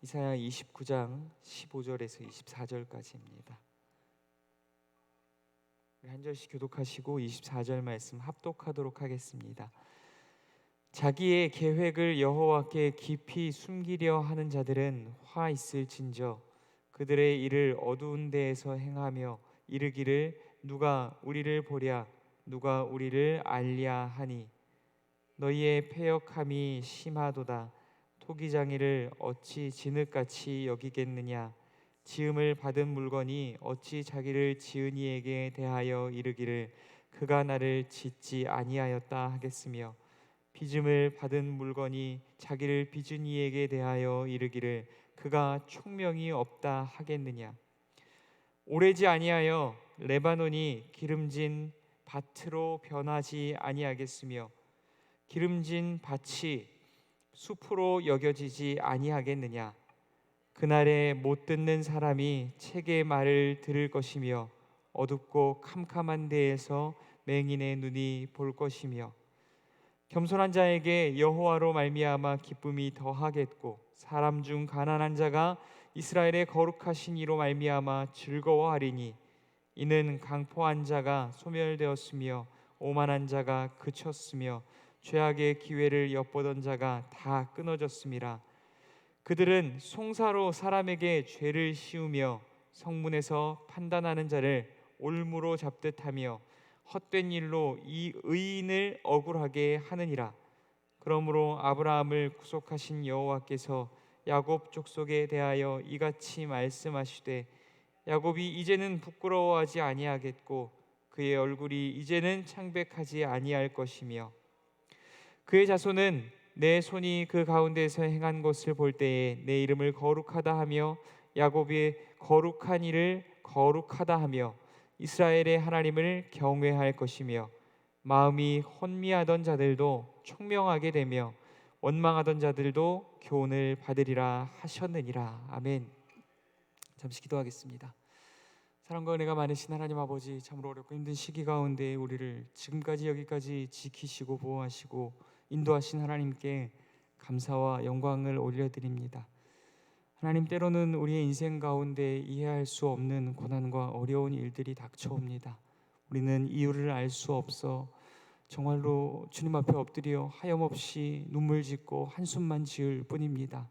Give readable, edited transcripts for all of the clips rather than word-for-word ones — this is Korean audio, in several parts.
이사야 29장 15절에서 24절까지입니다. 한 절씩 교독하시고 24절 말씀 합독하도록 하겠습니다. 자기의 계획을 여호와께 깊이 숨기려 하는 자들은 화 있을진저 그들의 일을 어두운 데에서 행하며 이르기를 누가 우리를 보랴 누가 우리를 알랴 하니 너희의 패역함이 심하도다. 토기장이를 어찌 진흙같이 여기겠느냐. 지음을 받은 물건이 어찌 자기를 지은 이에게 대하여 이르기를 그가 나를 짓지 아니하였다 하겠으며 빚음을 받은 물건이 자기를 빚은 이에게 대하여 이르기를 그가 총명이 없다 하겠느냐. 오래지 아니하여 레바논이 기름진 밭으로 변하지 아니하겠으며 기름진 밭이 숲으로 여겨지지 아니하겠느냐. 그날에 못 듣는 사람이 책의 말을 들을 것이며 어둡고 캄캄한 데에서 맹인의 눈이 볼 것이며 겸손한 자에게 여호와로 말미암아 기쁨이 더하겠고 사람 중 가난한 자가 이스라엘의 거룩하신 이로 말미암아 즐거워하리니 이는 강포한 자가 소멸되었으며 오만한 자가 그쳤으며 죄악의 기회를 엿보던 자가 다 끊어졌음이라. 그들은 송사로 사람에게 죄를 씌우며 성문에서 판단하는 자를 올무로 잡듯 하며 헛된 일로 이 의인을 억울하게 하느니라. 그러므로 아브라함을 구속하신 여호와께서 야곱 족속에 대하여 이같이 말씀하시되 야곱이 이제는 부끄러워하지 아니하겠고 그의 얼굴이 이제는 창백하지 아니할 것이며 그의 자손은 내 손이 그 가운데서 행한 것을 볼 때에 내 이름을 거룩하다 하며 야곱의 거룩한 일을 거룩하다 하며 이스라엘의 하나님을 경외할 것이며 마음이 혼미하던 자들도 총명하게 되며 원망하던 자들도 교훈을 받으리라 하셨느니라. 아멘. 잠시 기도하겠습니다. 사랑과 은혜가 많으신 하나님 아버지, 참으로 어렵고 힘든 시기 가운데 우리를 지금까지 여기까지 지키시고 보호하시고 인도하신 하나님께 감사와 영광을 올려드립니다. 하나님, 때로는 우리의 인생 가운데 이해할 수 없는 고난과 어려운 일들이 닥쳐옵니다. 우리는 이유를 알 수 없어 정말로 주님 앞에 엎드려 하염없이 눈물 짓고 한숨만 지을 뿐입니다.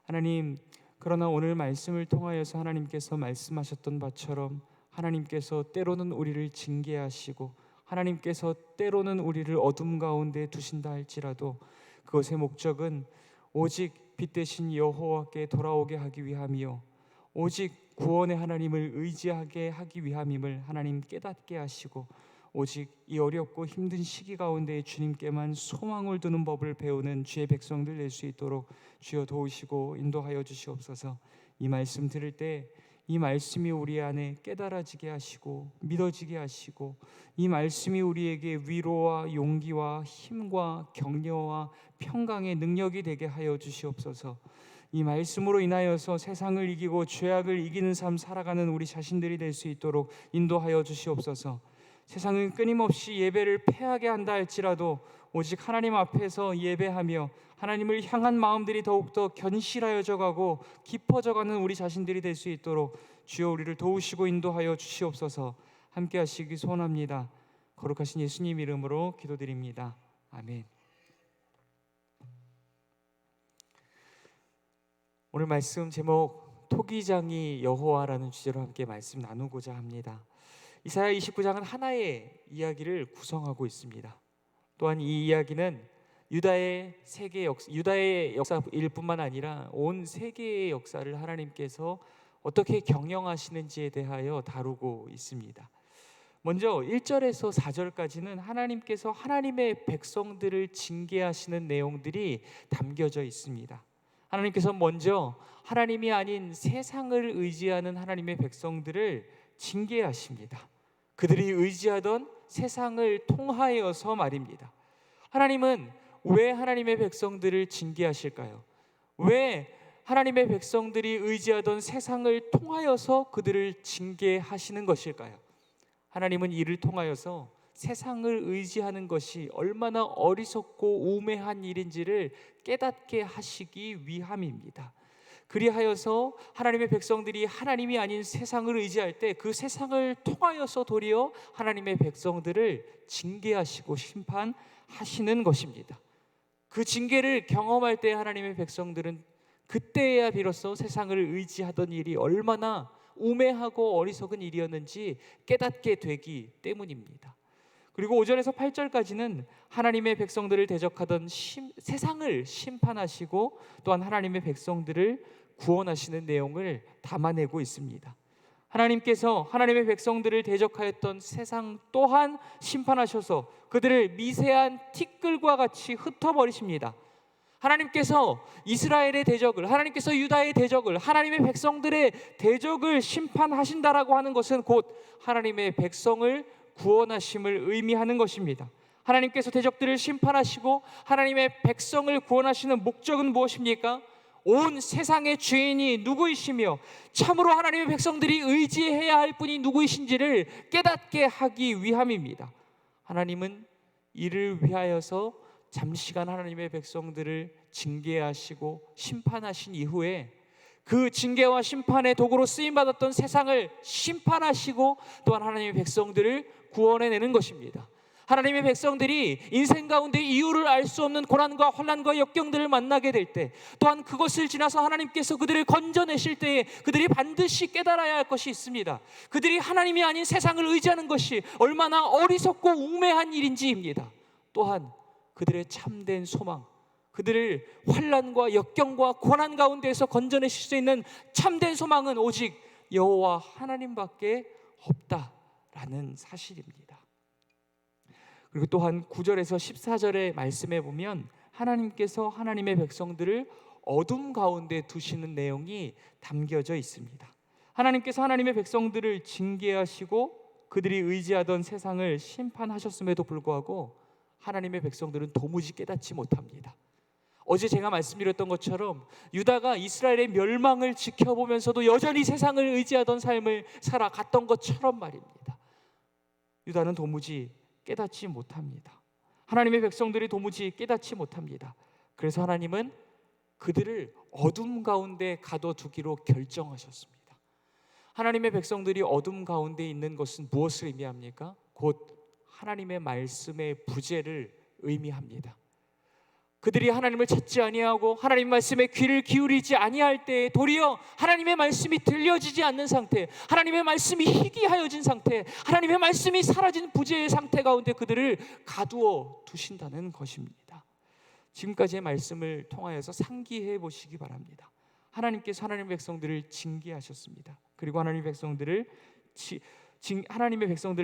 하나님, 그러나 오늘 말씀을 통하여서 하나님께서 말씀하셨던 바처럼 하나님께서 때로는 우리를 징계하시고 하나님께서 때로는 우리를 어둠 가운데 두신다 할지라도 그것의 목적은 오직 빛 대신 여호와께 돌아오게 하기 위함이요 오직 구원의 하나님을 의지하게 하기 위함임을 하나님 깨닫게 하시고 오직 이 어렵고 힘든 시기 가운데 주님께만 소망을 두는 법을 배우는 주의 백성들 될 수 있도록 주여 도우시고 인도하여 주시옵소서. 이 말씀 들을 때 이 말씀이 우리 안에 깨달아지게 하시고 믿어지게 하시고 이 말씀이 우리에게 위로와 용기와 힘과 격려와 평강의 능력이 되게 하여 주시옵소서. 이 말씀으로 인하여서 세상을 이기고 죄악을 이기는 삶 살아가는 우리 자신들이 될 수 있도록 인도하여 주시옵소서. 세상은 끊임없이 예배를 패하게 한다 할지라도 오직 하나님 앞에서 예배하며 하나님을 향한 마음들이 더욱더 견실하여져 가고 깊어져가는 우리 자신들이 될 수 있도록 주여 우리를 도우시고 인도하여 주시옵소서. 함께 하시기 소원합니다. 거룩하신 예수님 이름으로 기도드립니다. 아멘. 오늘 말씀 제목 토기장이 여호와라는 주제로 함께 말씀 나누고자 합니다. 이사야 29장은 하나의 이야기를 구성하고 있습니다. 또한 이 이야기는 유다의 역사일 뿐만 아니라 온 세계의 역사를 하나님께서 어떻게 경영하시는지에 대하여 다루고 있습니다. 먼저 1절에서 4절까지는 하나님께서 하나님의 백성들을 징계하시는 내용들이 담겨져 있습니다. 하나님께서 먼저 하나님이 아닌 세상을 의지하는 하나님의 백성들을 징계하십니다. 그들이 의지하던 세상을 통하여서 말입니다. 하나님은 왜 하나님의 백성들을 징계하실까요? 왜 하나님의 백성들이 의지하던 세상을 통하여서 그들을 징계하시는 것일까요? 하나님은 이를 통하여서 세상을 의지하는 것이 얼마나 어리석고 우매한 일인지를 깨닫게 하시기 위함입니다. 그리하여서 하나님의 백성들이 하나님이 아닌 세상을 의지할 때 그 세상을 통하여서 도리어 하나님의 백성들을 징계하시고 심판하시는 것입니다. 그 징계를 경험할 때 하나님의 백성들은 그때야 비로소 세상을 의지하던 일이 얼마나 우매하고 어리석은 일이었는지 깨닫게 되기 때문입니다. 그리고 5절에서 8절까지는 하나님의 백성들을 대적하던 세상을 심판하시고 또한 하나님의 백성들을 구원하시는 내용을 담아내고 있습니다. 하나님께서 하나님의 백성들을 대적하였던 세상 또한 심판하셔서 그들을 미세한 티끌과 같이 흩어버리십니다. 하나님께서 이스라엘의 대적을, 하나님께서 유다의 대적을, 하나님의 백성들의 대적을 심판하신다라고 하는 것은 곧 하나님의 백성을 구원하심을 의미하는 것입니다. 하나님께서 대적들을 심판하시고 하나님의 백성을 구원하시는 목적은 무엇입니까? 온 세상의 주인이 누구이시며 참으로 하나님의 백성들이 의지해야 할 분이 누구이신지를 깨닫게 하기 위함입니다. 하나님은 이를 위하여서 잠시간 하나님의 백성들을 징계하시고 심판하신 이후에 그 징계와 심판의 도구로 쓰임받았던 세상을 심판하시고 또한 하나님의 백성들을 구원해내는 것입니다. 하나님의 백성들이 인생 가운데 이유를 알 수 없는 고난과 환난과 역경들을 만나게 될 때, 또한 그것을 지나서 하나님께서 그들을 건져내실 때에 그들이 반드시 깨달아야 할 것이 있습니다. 그들이 하나님이 아닌 세상을 의지하는 것이 얼마나 어리석고 우매한 일인지입니다. 또한 그들의 참된 소망, 그들을 환난과 역경과 고난 가운데에서 건져내실 수 있는 참된 소망은 오직 여호와 하나님밖에 없다라는 사실입니다. 그리고 또한 9절에서 14절의 말씀에 보면 하나님께서 하나님의 백성들을 어둠 가운데 두시는 내용이 담겨져 있습니다. 하나님께서 하나님의 백성들을 징계하시고 그들이 의지하던 세상을 심판하셨음에도 불구하고 하나님의 백성들은 도무지 깨닫지 못합니다. 어제 제가 말씀드렸던 것처럼 유다가 이스라엘의 멸망을 지켜보면서도 여전히 세상을 의지하던 삶을 살아갔던 것처럼 말입니다. 유다는 도무지 깨닫지 못합니다. 하나님의 백성들이 도무지 깨닫지 못합니다. 그래서 하나님은 그들을 어둠 가운데 가둬두기로 결정하셨습니다. 하나님의 백성들이 어둠 가운데 있는 것은 무엇을 의미합니까? 곧 하나님의 말씀의 부재를 의미합니다. 그들이 하나님을 찾지 아니하고 하나님 말씀에 귀를 기울이지 아니할 때에 도리어 하나님의 말씀이 들려지지 않는 상태, 하나님의 말씀이 희귀하여진 상태, 하나님의 말씀이 사라진 부재의 상태 가운데 그들을 가두어 두신다는 것입니다. 지금까지의 말씀을 통하여서 상기해 보시기 바랍니다. 하나님께서 하나님의 백성들을 징계하셨습니다. 그리고 하나님의 백성들을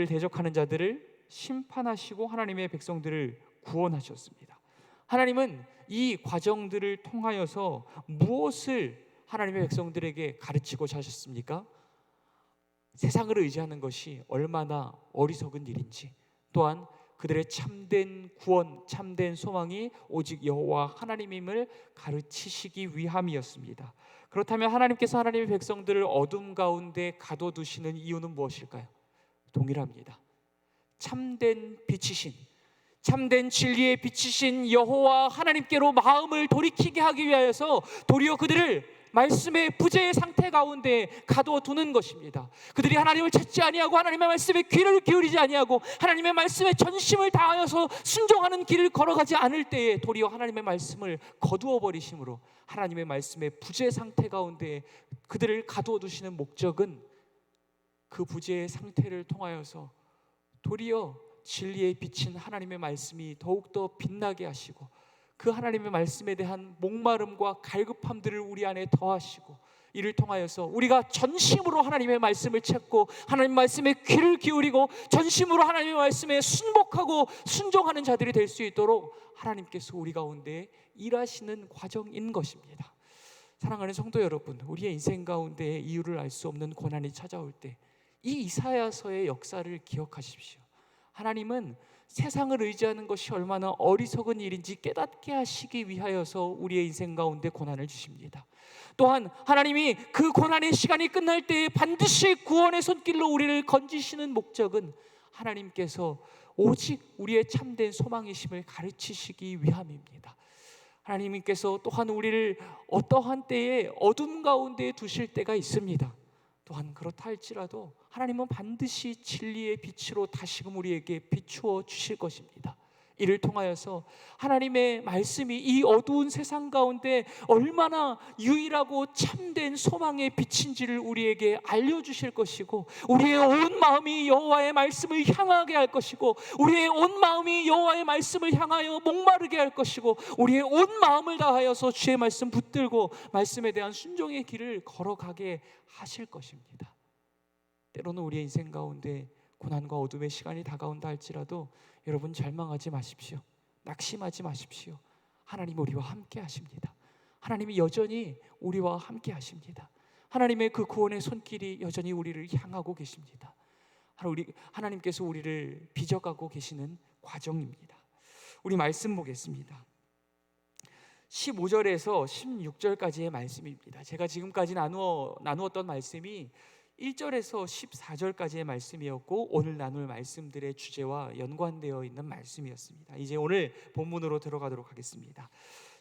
대적하는 자들을 심판하시고 하나님의 백성들을 구원하셨습니다. 하나님은 이 과정들을 통하여서 무엇을 하나님의 백성들에게 가르치고자 하셨습니까? 세상을 의지하는 것이 얼마나 어리석은 일인지, 또한 그들의 참된 구원, 참된 소망이 오직 여호와 하나님임을 가르치시기 위함이었습니다. 그렇다면 하나님께서 하나님의 백성들을 어둠 가운데 가둬두시는 이유는 무엇일까요? 동일합니다. 참된 빛이신, 참된 진리의 빛이신 여호와 하나님께로 마음을 돌이키게 하기 위하여서 도리어 그들을 말씀의 부재의 상태 가운데 가둬두는 것입니다. 그들이 하나님을 찾지 아니하고 하나님의 말씀에 귀를 기울이지 아니하고 하나님의 말씀에 전심을 다하여서 순종하는 길을 걸어가지 않을 때에 도리어 하나님의 말씀을 거두어 버리심으로 하나님의 말씀의 부재 상태 가운데 그들을 가두어 두시는 목적은 그 부재의 상태를 통하여서 도리어 진리에 비친 하나님의 말씀이 더욱더 빛나게 하시고 그 하나님의 말씀에 대한 목마름과 갈급함들을 우리 안에 더하시고 이를 통하여서 우리가 전심으로 하나님의 말씀을 찾고 하나님의 말씀에 귀를 기울이고 전심으로 하나님의 말씀에 순복하고 순종하는 자들이 될 수 있도록 하나님께서 우리 가운데 일하시는 과정인 것입니다. 사랑하는 성도 여러분, 우리의 인생 가운데 이유를 알 수 없는 고난이 찾아올 때 이 이사야서의 역사를 기억하십시오. 하나님은 세상을 의지하는 것이 얼마나 어리석은 일인지 깨닫게 하시기 위하여서 우리의 인생 가운데 고난을 주십니다. 또한 하나님이 그 고난의 시간이 끝날 때에 반드시 구원의 손길로 우리를 건지시는 목적은 하나님께서 오직 우리의 참된 소망이심을 가르치시기 위함입니다. 하나님께서 또한 우리를 어떠한 때에 어둠 가운데 두실 때가 있습니다. 또한 그렇다 할지라도 하나님은 반드시 진리의 빛으로 다시금 우리에게 비추어 주실 것입니다. 이를 통하여서 하나님의 말씀이 이 어두운 세상 가운데 얼마나 유일하고 참된 소망의 빛인지를 우리에게 알려주실 것이고, 우리의 온 마음이 여호와의 말씀을 향하게 할 것이고, 우리의 온 마음이 여호와의 말씀을 향하여 목마르게 할 것이고, 우리의 온 마음을 다하여서 주의 말씀 붙들고 말씀에 대한 순종의 길을 걸어가게 하실 것입니다. 때로는 우리의 인생 가운데 고난과 어둠의 시간이 다가온다 할지라도 여러분 절망하지 마십시오. 낙심하지 마십시오. 하나님 우리와 함께 하십니다. 하나님이 여전히 우리와 함께 하십니다. 하나님의 그 구원의 손길이 여전히 우리를 향하고 계십니다. 하나님께서 우리를 빚어가고 계시는 과정입니다. 우리 말씀 보겠습니다. 15절에서 16절까지의 말씀입니다. 제가 지금까지 나누었던 말씀이 1절에서 14절까지의 말씀이었고, 오늘 나눌 말씀들의 주제와 연관되어 있는 말씀이었습니다. 이제 오늘 본문으로 들어가도록 하겠습니다.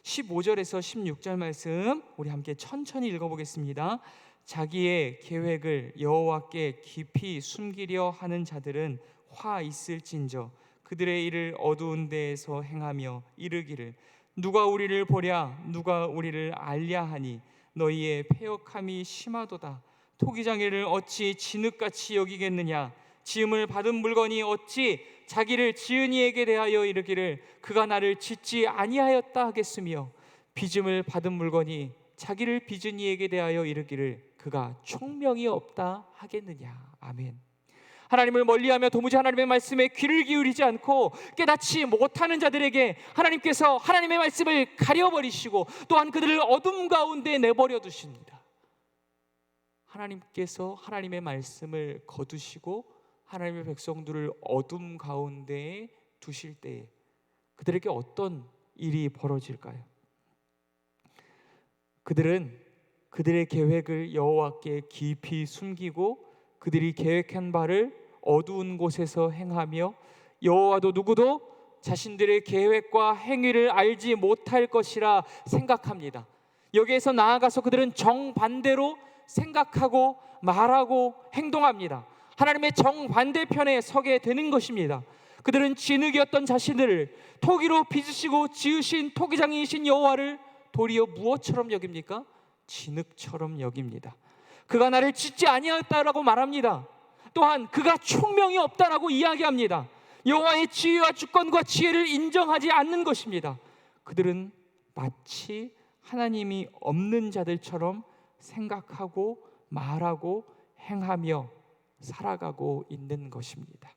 15절에서 16절 말씀 우리 함께 천천히 읽어보겠습니다. 자기의 계획을 여호와께 깊이 숨기려 하는 자들은 화 있을진저 그들의 일을 어두운 데에서 행하며 이르기를 누가 우리를 보랴 누가 우리를 알랴 하니 너희의 패역함이 심하도다. 토기장이를 어찌 진흙같이 여기겠느냐. 지음을 받은 물건이 어찌 자기를 지은 이에게 대하여 이르기를 그가 나를 짓지 아니하였다 하겠으며, 빚음을 받은 물건이 자기를 빚은 이에게 대하여 이르기를 그가 총명이 없다 하겠느냐. 아멘. 하나님을 멀리하며 도무지 하나님의 말씀에 귀를 기울이지 않고 깨닫지 못하는 자들에게 하나님께서 하나님의 말씀을 가려버리시고 또한 그들을 어둠 가운데 내버려 두십니다. 하나님께서 하나님의 말씀을 거두시고 하나님의 백성들을 어둠 가운데에 두실 때에 그들에게 어떤 일이 벌어질까요? 그들은 그들의 계획을 여호와께 깊이 숨기고 그들이 계획한 바를 어두운 곳에서 행하며 여호와도 누구도 자신들의 계획과 행위를 알지 못할 것이라 생각합니다. 여기에서 나아가서 그들은 정반대로 생각하고 말하고 행동합니다. 하나님의 정반대편에 서게 되는 것입니다. 그들은 진흙이었던 자신들을 토기로 빚으시고 지으신 토기장이신 여호와를 도리어 무엇처럼 여깁니까? 진흙처럼 여깁니다. 그가 나를 짓지 아니하였다라고 말합니다. 또한 그가 총명이 없다라고 이야기합니다. 여호와의 지혜와 주권과 지혜를 인정하지 않는 것입니다. 그들은 마치 하나님이 없는 자들처럼 생각하고 말하고 행하며 살아가고 있는 것입니다.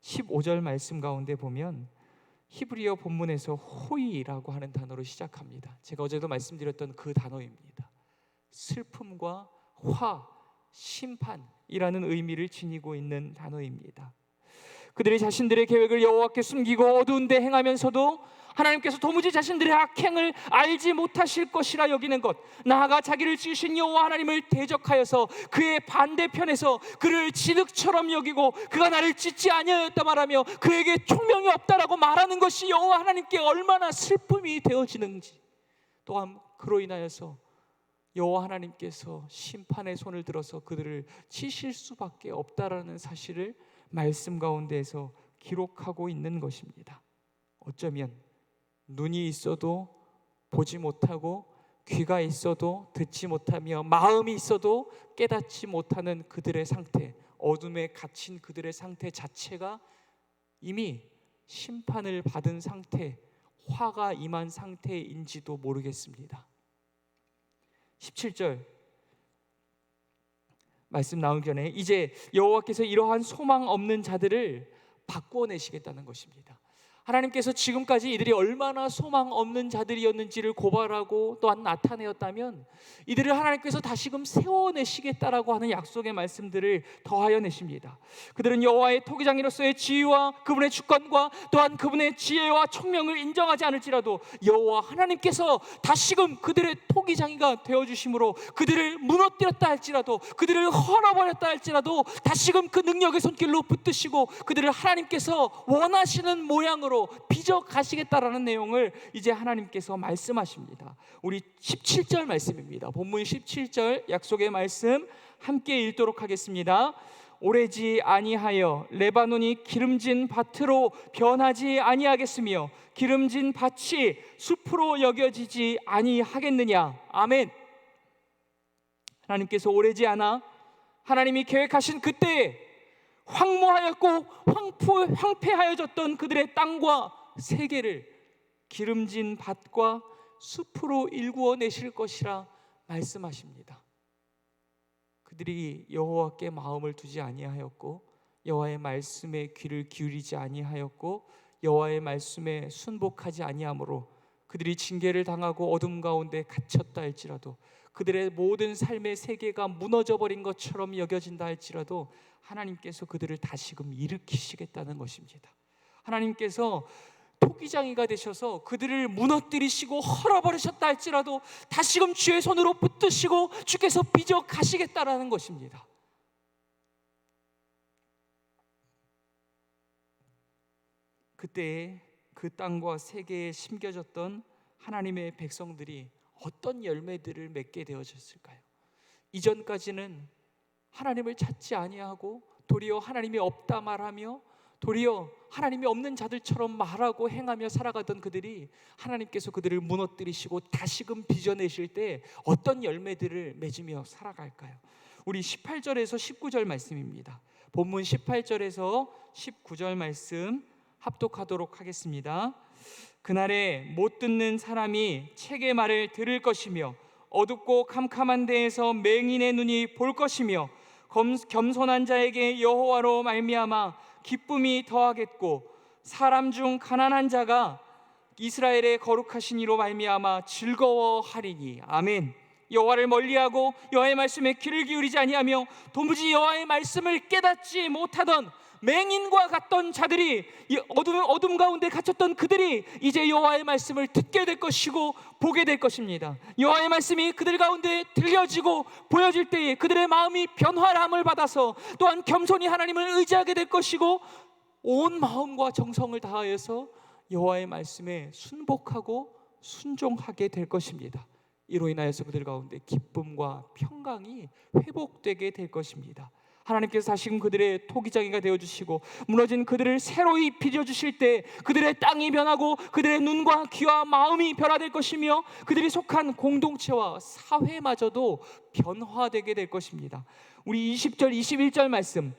15절 말씀 가운데 보면 히브리어 본문에서 호의라고 하는 단어로 시작합니다. 제가 어제도 말씀드렸던 그 단어입니다. 슬픔과 화, 심판이라는 의미를 지니고 있는 단어입니다. 그들이 자신들의 계획을 여호와께 숨기고 어두운 데 행하면서도 하나님께서 도무지 자신들의 악행을 알지 못하실 것이라 여기는 것, 나아가 자기를 지으신 여호와 하나님을 대적하여서 그의 반대편에서 그를 진흙처럼 여기고 그가 나를 짓지 아니하였다 말하며 그에게 총명이 없다라고 말하는 것이 여호와 하나님께 얼마나 슬픔이 되어지는지, 또한 그로 인하여서 여호와 하나님께서 심판의 손을 들어서 그들을 치실 수밖에 없다라는 사실을 말씀 가운데에서 기록하고 있는 것입니다. 어쩌면 눈이 있어도 보지 못하고 귀가 있어도 듣지 못하며 마음이 있어도 깨닫지 못하는 그들의 상태, 어둠에 갇힌 그들의 상태 자체가 이미 심판을 받은 상태, 화가 임한 상태인지도 모르겠습니다. 17절 말씀 나오기 전에 이제 여호와께서 이러한 소망 없는 자들을 바꾸어내시겠다는 것입니다. 하나님께서 지금까지 이들이 얼마나 소망 없는 자들이었는지를 고발하고 또한 나타내었다면 이들을 하나님께서 다시금 세워내시겠다라고 하는 약속의 말씀들을 더하여 내십니다. 그들은 여호와의 토기장이로서의 지위와 그분의 주권과 또한 그분의 지혜와 총명을 인정하지 않을지라도 여호와 하나님께서 다시금 그들의 토기장이가 되어주심으로 그들을 무너뜨렸다 할지라도 그들을 헐어버렸다 할지라도 다시금 그 능력의 손길로 붙드시고 그들을 하나님께서 원하시는 모양으로 성사로 빚어 가시겠다라는 내용을 이제 하나님께서 말씀하십니다. 우리 17절 말씀입니다. 본문 17절 약속의 말씀 함께 읽도록 하겠습니다. 오래지 아니하여 레바논이 기름진 밭으로 변하지 아니하겠으며 기름진 밭이 숲으로 여겨지지 아니하겠느냐. 아멘. 하나님께서 오래지 않아 하나님이 계획하신 그때에 황무하였고 황폐하여졌던 그들의 땅과 세계를 기름진 밭과 숲으로 일구어 내실 것이라 말씀하십니다. 그들이 여호와께 마음을 두지 아니하였고 여호와의 말씀에 귀를 기울이지 아니하였고 여호와의 말씀에 순복하지 아니하므로 그들이 징계를 당하고 어둠 가운데 갇혔다 할지라도 그들의 모든 삶의 세계가 무너져 버린 것처럼 여겨진다 할지라도 하나님께서 그들을 다시금 일으키시겠다는 것입니다. 하나님께서 토기장이가 되셔서 그들을 무너뜨리시고 헐어버리셨다 할지라도 다시금 주의 손으로 붙드시고 주께서 빚어 가시겠다라는 것입니다. 그때 그 땅과 세계에 심겨졌던 하나님의 백성들이 어떤 열매들을 맺게 되어졌을까요? 이전까지는 하나님을 찾지 아니하고 도리어 하나님이 없다 말하며 도리어 하나님이 없는 자들처럼 말하고 행하며 살아가던 그들이 하나님께서 그들을 무너뜨리시고 다시금 빚어내실 때 어떤 열매들을 맺으며 살아갈까요? 우리 18절에서 19절 말씀입니다. 본문 18절에서 19절 말씀 합독하도록 하겠습니다. 그날에 못 듣는 사람이 책의 말을 들을 것이며 어둡고 캄캄한 데에서 맹인의 눈이 볼 것이며 겸손한 자에게 여호와로 말미암아 기쁨이 더하겠고 사람 중 가난한 자가 이스라엘의 거룩하신 이로 말미암아 즐거워하리니. 아멘. 여호와를 멀리하고 여호와의 말씀에 귀를 기울이지 아니하며 도무지 여호와의 말씀을 깨닫지 못하던 맹인과 같던 자들이 어둠 가운데 갇혔던 그들이 이제 여호와의 말씀을 듣게 될 것이고 보게 될 것입니다. 여호와의 말씀이 그들 가운데 들려지고 보여질 때에 그들의 마음이 변화람을 받아서 또한 겸손히 하나님을 의지하게 될 것이고 온 마음과 정성을 다하여서 여호와의 말씀에 순복하고 순종하게 될 것입니다. 이로 인하여서 그들 가운데 기쁨과 평강이 회복되게 될 것입니다. 하나님께서 다시금 그들의 토기장이가 되어주시고 무너진 그들을 새로이 빚어주실 때 그들의 땅이 변하고 그들의 눈과 귀와 마음이 변화될 것이며 그들이 속한 공동체와 사회마저도 변화되게 될 것입니다. 우리 20절 21절 말씀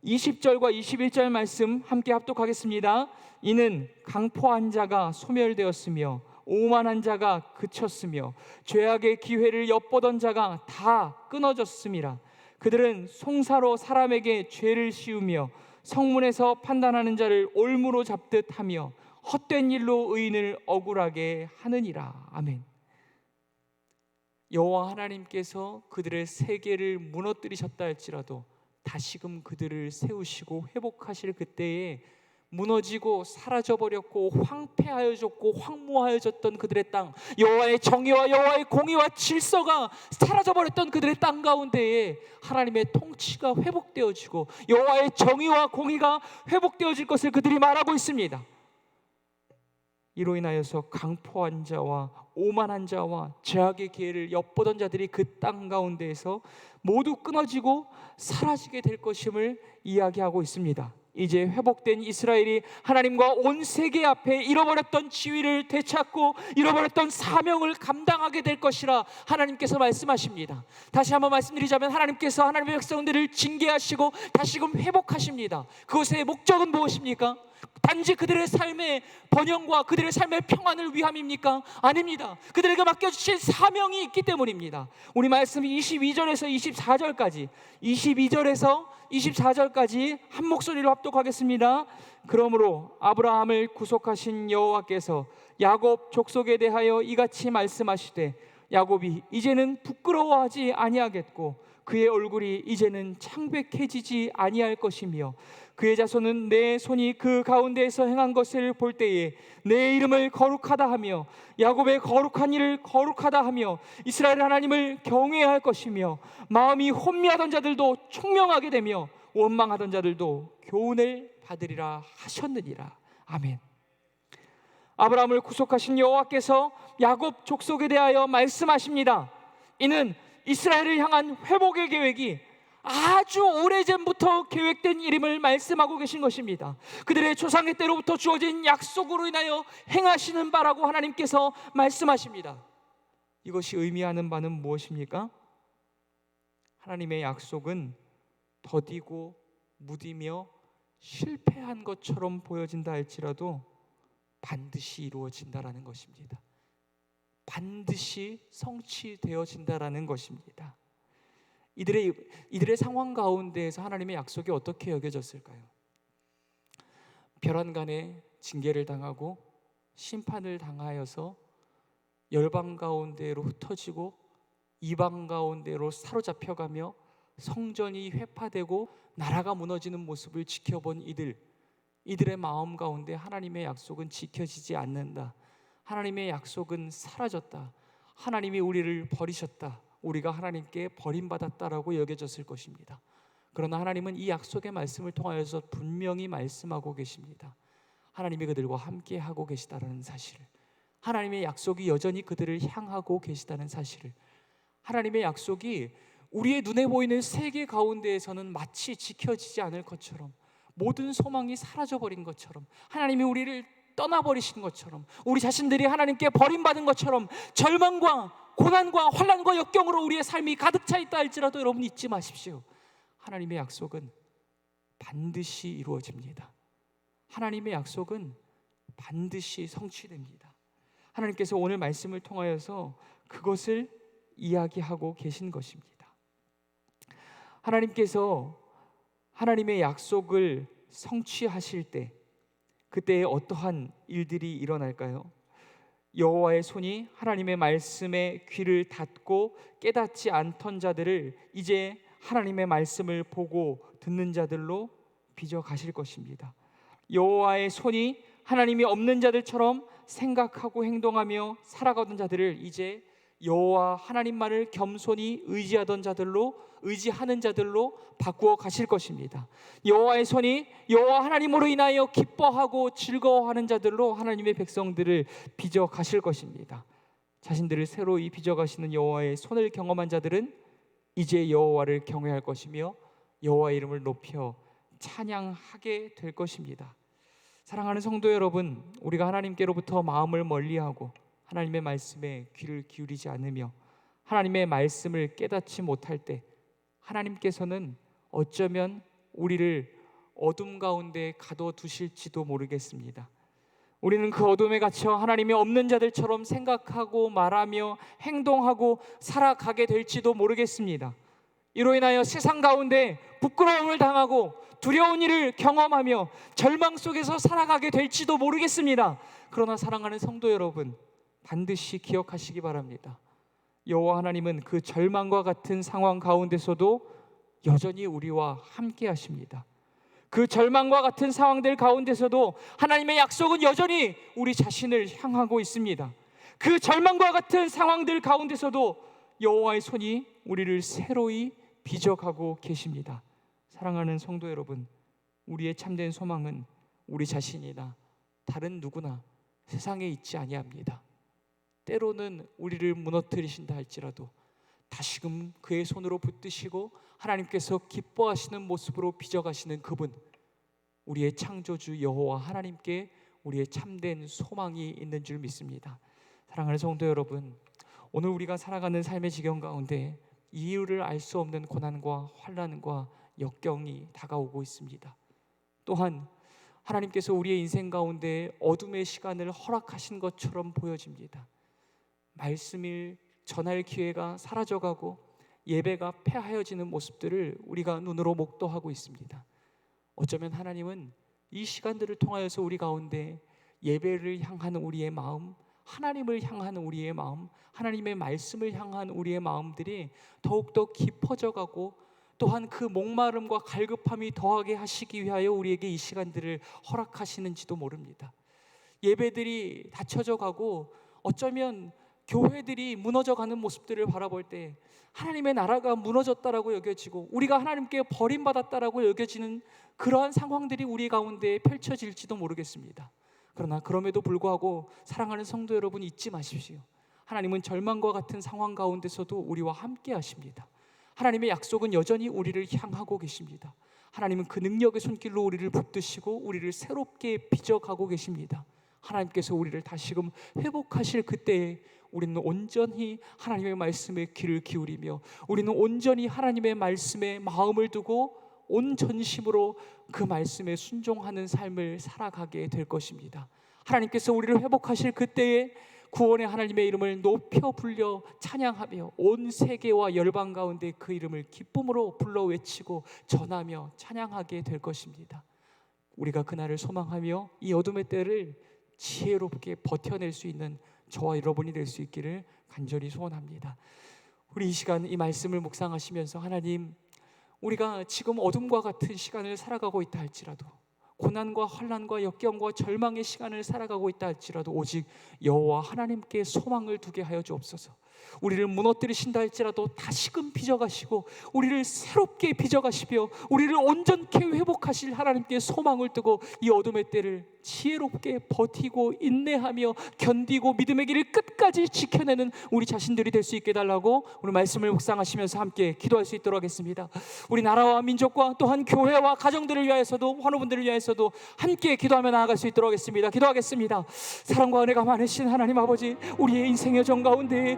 20절과 21절 말씀 함께 합독하겠습니다. 이는 강포한 자가 소멸되었으며 오만한 자가 그쳤으며 죄악의 기회를 엿보던 자가 다 끊어졌음이라. 그들은 송사로 사람에게 죄를 씌우며 성문에서 판단하는 자를 올무로 잡듯 하며 헛된 일로 의인을 억울하게 하느니라. 아멘. 여호와 하나님께서 그들의 세계를 무너뜨리셨다 할지라도 다시금 그들을 세우시고 회복하실 그때에 무너지고 사라져버렸고 황폐하여졌고 황무하여졌던 그들의 땅, 여호와의 정의와 여호와의 공의와 질서가 사라져버렸던 그들의 땅 가운데에 하나님의 통치가 회복되어지고 여호와의 정의와 공의가 회복되어질 것을 그들이 말하고 있습니다. 이로 인하여서 강포한 자와 오만한 자와 죄악의 기회를 엿보던 자들이 그 땅 가운데에서 모두 끊어지고 사라지게 될 것임을 이야기하고 있습니다. 이제 회복된 이스라엘이 하나님과 온 세계 앞에 잃어버렸던 지위를 되찾고 잃어버렸던 사명을 감당하게 될 것이라 하나님께서 말씀하십니다. 다시 한번 말씀드리자면 하나님께서 하나님의 백성들을 징계하시고 다시금 회복하십니다. 그것의 목적은 무엇입니까? 단지 그들의 삶의 번영과 그들의 삶의 평안을 위함입니까? 아닙니다. 그들에게 맡겨주신 사명이 있기 때문입니다. 우리 말씀 22절에서 24절까지 22절에서 24절까지 한 목소리로 합독하겠습니다. 그러므로 아브라함을 구속하신 여호와께서 야곱 족속에 대하여 이같이 말씀하시되 야곱이 이제는 부끄러워하지 아니하겠고 그의 얼굴이 이제는 창백해지지 아니할 것이며 그의 자손은 내 손이 그 가운데에서 행한 것을 볼 때에 내 이름을 거룩하다 하며 야곱의 거룩한 일을 거룩하다 하며 이스라엘 하나님을 경외할 것이며 마음이 혼미하던 자들도 총명하게 되며 원망하던 자들도 교훈을 받으리라 하셨느니라. 아멘. 아브라함을 구속하신 여호와께서 야곱 족속에 대하여 말씀하십니다. 이는 이스라엘을 향한 회복의 계획이 아주 오래전부터 계획된 일임을 말씀하고 계신 것입니다. 그들의 조상의 때로부터 주어진 약속으로 인하여 행하시는 바라고 하나님께서 말씀하십니다. 이것이 의미하는 바는 무엇입니까? 하나님의 약속은 더디고 무디며 실패한 것처럼 보여진다 할지라도 반드시 이루어진다라는 것입니다. 반드시 성취되어진다라는 것입니다. 이들의 상황 가운데에서 하나님의 약속이 어떻게 여겨졌을까요? 벼랑간에 징계를 당하고 심판을 당하여서 열방 가운데로 흩어지고 이방 가운데로 사로잡혀가며 성전이 회파되고 나라가 무너지는 모습을 지켜본 이들의 마음 가운데 하나님의 약속은 지켜지지 않는다. 하나님의 약속은 사라졌다. 하나님이 우리를 버리셨다. 우리가 하나님께 버림받았다라고 여겨졌을 것입니다. 그러나 하나님은 이 약속의 말씀을 통하여서 분명히 말씀하고 계십니다. 하나님이 그들과 함께 하고 계시다는 사실을, 하나님의 약속이 여전히 그들을 향하고 계시다는 사실을, 하나님의 약속이 우리의 눈에 보이는 세계 가운데에서는 마치 지켜지지 않을 것처럼, 모든 소망이 사라져버린 것처럼, 하나님이 우리를 떠나버리신 것처럼, 우리 자신들이 하나님께 버림받은 것처럼 절망과 고난과 환난과 역경으로 우리의 삶이 가득 차 있다 할지라도 여러분 잊지 마십시오. 하나님의 약속은 반드시 이루어집니다. 하나님의 약속은 반드시 성취됩니다. 하나님께서 오늘 말씀을 통하여서 그것을 이야기하고 계신 것입니다. 하나님께서 하나님의 약속을 성취하실 때 그때에 어떠한 일들이 일어날까요? 여호와의 손이 하나님의 말씀에 귀를 닫고 깨닫지 않던 자들을 이제 하나님의 말씀을 보고 듣는 자들로 빚어 가실 것입니다. 여호와의 손이 하나님이 없는 자들처럼 생각하고 행동하며 살아가던 자들을 이제 여호와 하나님만을 겸손히 의지하는 자들로 바꾸어 가실 것입니다. 여호와의 손이 여호와 하나님으로 인하여 기뻐하고 즐거워하는 자들로 하나님의 백성들을 빚어 가실 것입니다. 자신들을 새로이 빚어 가시는 여호와의 손을 경험한 자들은 이제 여호와를 경외할 것이며 여호와의 이름을 높여 찬양하게 될 것입니다. 사랑하는 성도 여러분, 우리가 하나님께로부터 마음을 멀리하고 하나님의 말씀에 귀를 기울이지 않으며 하나님의 말씀을 깨닫지 못할 때 하나님께서는 어쩌면 우리를 어둠 가운데 가둬두실지도 모르겠습니다. 우리는 그 어둠에 갇혀 하나님이 없는 자들처럼 생각하고 말하며 행동하고 살아가게 될지도 모르겠습니다. 이로 인하여 세상 가운데 부끄러움을 당하고 두려운 일을 경험하며 절망 속에서 살아가게 될지도 모르겠습니다. 그러나 사랑하는 성도 여러분, 반드시 기억하시기 바랍니다. 여호와 하나님은 그 절망과 같은 상황 가운데서도 여전히 우리와 함께 하십니다. 그 절망과 같은 상황들 가운데서도 하나님의 약속은 여전히 우리 자신을 향하고 있습니다. 그 절망과 같은 상황들 가운데서도 여호와의 손이 우리를 새로이 빚어가고 계십니다. 사랑하는 성도 여러분, 우리의 참된 소망은 우리 자신이나 다른 누구나 세상에 있지 아니합니다. 때로는 우리를 무너뜨리신다 할지라도 다시금 그의 손으로 붙드시고 하나님께서 기뻐하시는 모습으로 빚어가시는 그분, 우리의 창조주 여호와 하나님께 우리의 참된 소망이 있는 줄 믿습니다. 사랑하는 성도 여러분, 오늘 우리가 살아가는 삶의 지경 가운데 이유를 알 수 없는 고난과 환난과 역경이 다가오고 있습니다. 또한 하나님께서 우리의 인생 가운데 어둠의 시간을 허락하신 것처럼 보여집니다. 말씀을 전할 기회가 사라져가고 예배가 폐하여지는 모습들을 우리가 눈으로 목도하고 있습니다. 어쩌면 하나님은 이 시간들을 통하여서 우리 가운데 예배를 향한 우리의 마음, 하나님을 향한 우리의 마음, 하나님의 말씀을 향한 우리의 마음들이 더욱더 깊어져가고 또한 그 목마름과 갈급함이 더하게 하시기 위하여 우리에게 이 시간들을 허락하시는지도 모릅니다. 예배들이 닫혀져 가고 어쩌면 교회들이 무너져가는 모습들을 바라볼 때 하나님의 나라가 무너졌다라고 여겨지고 우리가 하나님께 버림받았다라고 여겨지는 그러한 상황들이 우리 가운데 펼쳐질지도 모르겠습니다. 그러나 그럼에도 불구하고 사랑하는 성도 여러분, 잊지 마십시오. 하나님은 절망과 같은 상황 가운데서도 우리와 함께 하십니다. 하나님의 약속은 여전히 우리를 향하고 계십니다. 하나님은 그 능력의 손길로 우리를 붙드시고 우리를 새롭게 빚어가고 계십니다. 하나님께서 우리를 다시금 회복하실 그때에 우리는 온전히 하나님의 말씀에 귀를 기울이며, 우리는 온전히 하나님의 말씀에 마음을 두고 온 전심으로 그 말씀에 순종하는 삶을 살아가게 될 것입니다. 하나님께서 우리를 회복하실 그때에 구원의 하나님의 이름을 높여 불려 찬양하며 온 세계와 열방 가운데 그 이름을 기쁨으로 불러 외치고 전하며 찬양하게 될 것입니다. 우리가 그날을 소망하며 이 어둠의 때를 지혜롭게 버텨낼 수 있는 저와 여러분이 될 수 있기를 간절히 소원합니다. 우리 이 시간 이 말씀을 묵상하시면서, 하나님, 우리가 지금 어둠과 같은 시간을 살아가고 있다 할지라도, 고난과 환난과 역경과 절망의 시간을 살아가고 있다 할지라도 오직 여호와 하나님께 소망을 두게 하여 주옵소서. 우리를 무너뜨리신다 할지라도 다시금 빚어가시고 우리를 새롭게 빚어가시며 우리를 온전케 회복하실 하나님께 소망을 두고 이 어둠의 때를 지혜롭게 버티고 인내하며 견디고 믿음의 길을 끝까지 지켜내는 우리 자신들이 될 수 있게 해달라고 오늘 말씀을 묵상하시면서 함께 기도할 수 있도록 하겠습니다. 우리 나라와 민족과 또한 교회와 가정들을 위하여서도, 환우분들을 위하여서도 함께 기도하며 나아갈 수 있도록 하겠습니다. 기도하겠습니다. 사랑과 은혜가 많으신 하나님 아버지, 우리의 인생의 정 가운데